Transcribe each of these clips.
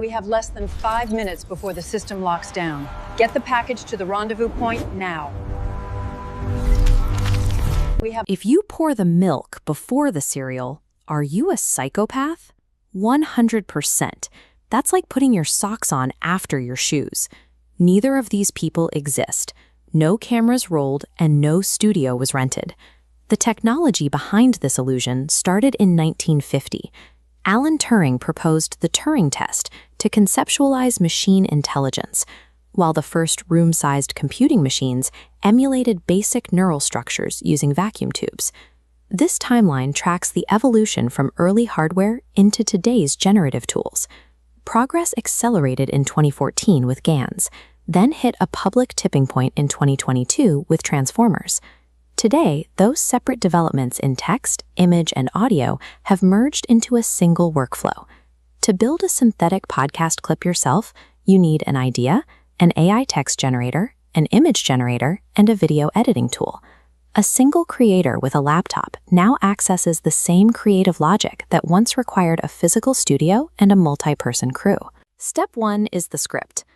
We have less than 5 minutes before the system locks down. Get the package to the rendezvous point now. If you pour the milk before the cereal, are you a psychopath? 100%. That's like putting your socks on after your shoes. Neither of these people exist. No cameras rolled and no studio was rented. The technology behind this illusion started in 1950. Alan Turing proposed the Turing test to conceptualize machine intelligence, while the first room-sized computing machines emulated basic neural structures using vacuum tubes. This timeline tracks the evolution from early hardware into today's generative tools. Progress accelerated in 2014 with GANs, then hit a public tipping point in 2022 with transformers. Today, those separate developments in text, image, and audio have merged into a single workflow. To build a synthetic podcast clip yourself, you need an idea, an AI text generator, an image generator, and a video editing tool. A single creator with a laptop now accesses the same creative logic that once required a physical studio and a multi-person crew. Step 1 is the script.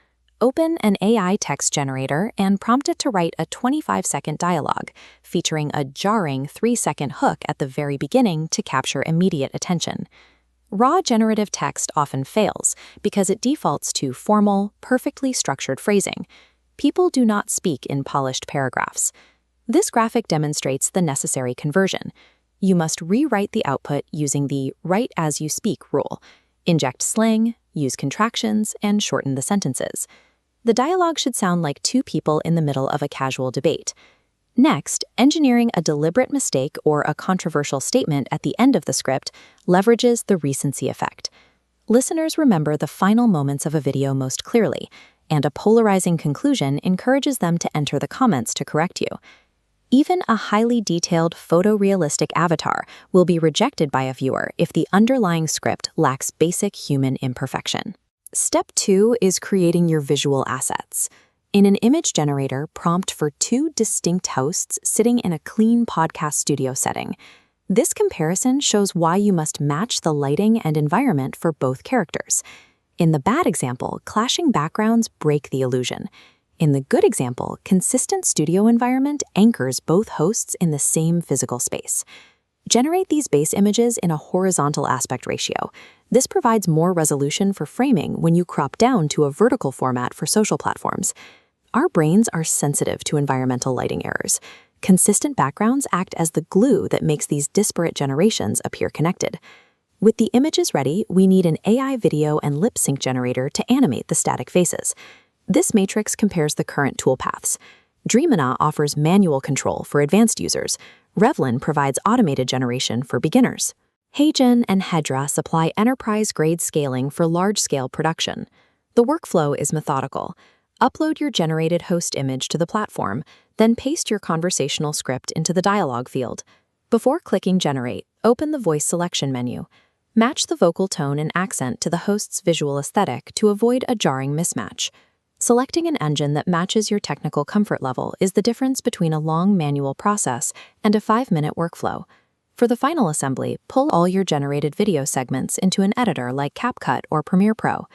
Open an AI text generator and prompt it to write a 25-second dialogue, featuring a jarring 3-second hook at the very beginning to capture immediate attention. Raw generative text often fails because it defaults to formal, perfectly structured phrasing. People do not speak in polished paragraphs. This graphic demonstrates the necessary conversion. You must rewrite the output using the write as you speak rule. Inject slang, use contractions, and shorten the sentences. The dialogue should sound like two people in the middle of a casual debate. Next, engineering a deliberate mistake or a controversial statement at the end of the script leverages the recency effect. Listeners remember the final moments of a video most clearly, and a polarizing conclusion encourages them to enter the comments to correct you. Even a highly detailed photorealistic avatar will be rejected by a viewer if the underlying script lacks basic human imperfection. Step 2 is creating your visual assets. In an image generator, prompt for 2 distinct hosts sitting in a clean podcast studio setting. This comparison shows why you must match the lighting and environment for both characters. In the bad example, clashing backgrounds break the illusion. In the good example, consistent studio environment anchors both hosts in the same physical space. Generate these base images in a horizontal aspect ratio. This provides more resolution for framing when you crop down to a vertical format for social platforms. Our brains are sensitive to environmental lighting errors. Consistent backgrounds act as the glue that makes these disparate generations appear connected. With the images ready, we need an AI video and lip sync generator to animate the static faces. This matrix compares the current toolpaths. Dreamina offers manual control for advanced users. Revlin provides automated generation for beginners. HeyGen and Hedra supply enterprise-grade scaling for large-scale production. The workflow is methodical. Upload your generated host image to the platform, then paste your conversational script into the dialog field. Before clicking Generate, open the voice selection menu. Match the vocal tone and accent to the host's visual aesthetic to avoid a jarring mismatch. Selecting an engine that matches your technical comfort level is the difference between a long manual process and a 5-minute workflow. For the final assembly, pull all your generated video segments into an editor like CapCut or Premiere Pro.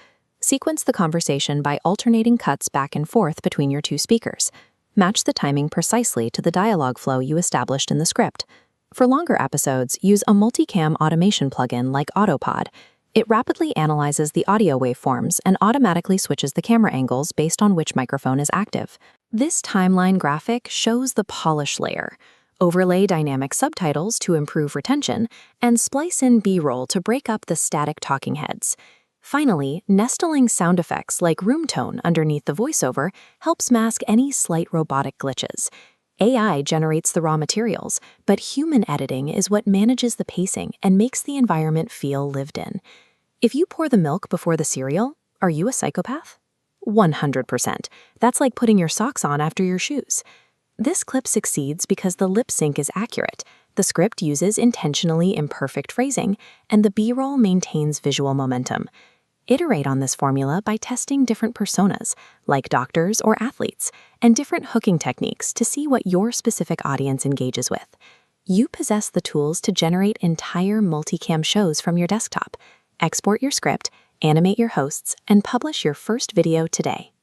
Sequence the conversation by alternating cuts back and forth between your 2 speakers. Match the timing precisely to the dialogue flow you established in the script. For longer episodes, use a multicam automation plugin like Autopod. It rapidly analyzes the audio waveforms and automatically switches the camera angles based on which microphone is active. This timeline graphic shows the polish layer. Overlay dynamic subtitles to improve retention, and splice in B-roll to break up the static talking heads. Finally, nestling sound effects like room tone underneath the voiceover helps mask any slight robotic glitches. AI generates the raw materials, but human editing is what manages the pacing and makes the environment feel lived in. If you pour the milk before the cereal, are you a psychopath? 100%. That's like putting your socks on after your shoes. This clip succeeds because the lip sync is accurate, the script uses intentionally imperfect phrasing, and the B-roll maintains visual momentum. Iterate on this formula by testing different personas, like doctors or athletes, and different hooking techniques to see what your specific audience engages with. You possess the tools to generate entire multicam shows from your desktop. Export your script, Animate your hosts and publish your first video today.